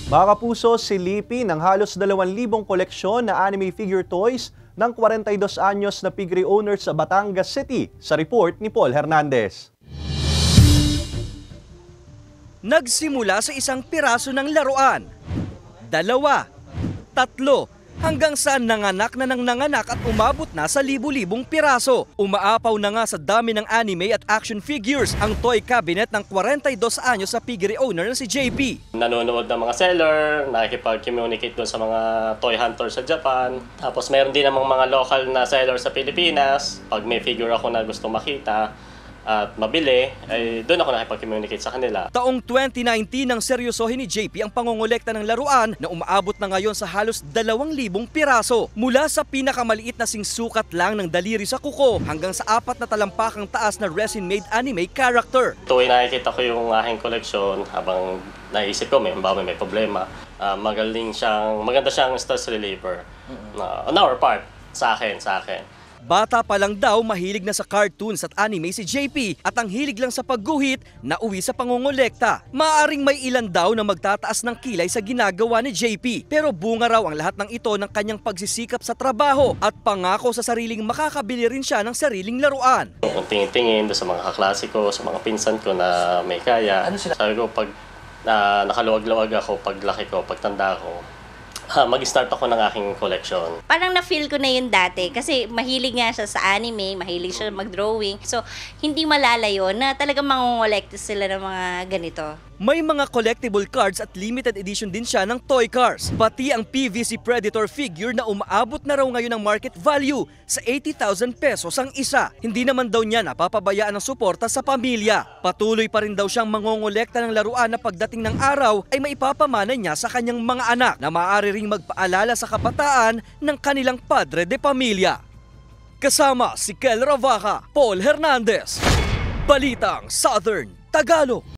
Mga kapuso, silipin ng halos 2,000 koleksyon na anime figure toys ng 42 anyos na piggery owner sa Batangas City sa report ni Paul Hernandez. Nagsimula sa isang piraso ng laruan, 2, 3, hanggang sa nanganak at umabot na sa libu-libong piraso. Umaapaw na nga sa dami ng anime at action figures ang toy cabinet ng 42 anyos sa piggery owner na si JP. Nanonood ng mga seller, nakikipag-communicate doon sa mga toy hunter sa Japan. Tapos meron din namang mga local na seller sa Pilipinas. Pag may figure ako na gusto makita at mabili, ay doon ako nakipag-communicate sa kanila. Taong 2019 nang seryosohin ni JP ang pangongolekta ng laruan na umaabot na ngayon sa halos 2,000 piraso. Mula sa pinakamaliit na singsukat lang ng daliri sa kuko hanggang sa 4 na talampakang taas na resin-made anime character. Tuwing nakikita ko yung aking koleksyon, habang naisip ko may problema, maganda siyang stress reliever on our part, sa akin. Bata pa lang daw mahilig na sa cartoons at anime si JP at ang hilig lang sa pagguhit na uwi sa pangongolekta. Maaring may ilan daw na magtataas ng kilay sa ginagawa ni JP pero bunga raw ang lahat ng ito ng kanyang pagsisikap sa trabaho at pangako sa sariling makakabili rin siya ng sariling laruan. Kung tingin-tingin sa mga kaklase ko, sa mga pinsan ko na may kaya, sabi ko pag nakaluwag-luwag ako, paglaki ko, pagtanda ko, mag-start ako ng aking collection. Parang na-feel ko na yun dati kasi mahilig nga siya sa anime, mahilig siya mag-drawing. So, hindi malalayo na talagang mangongolekta sila ng mga ganito. May mga collectible cards at limited edition din siya ng toy cars. Pati ang PVC Predator figure na umaabot na raw ngayon ng market value sa 80,000 pesos ang isa. Hindi naman daw niya napapabayaan ng suporta sa pamilya. Patuloy pa rin daw siyang mangongolekta ng laruan na pagdating ng araw ay maipapamana niya sa kanyang mga anak na maaari ring magpaalala sa kabataan ng kanilang padre de pamilya. Kasama si Kel Ravaca, Paul Hernandez, Balitang Southern Tagalog.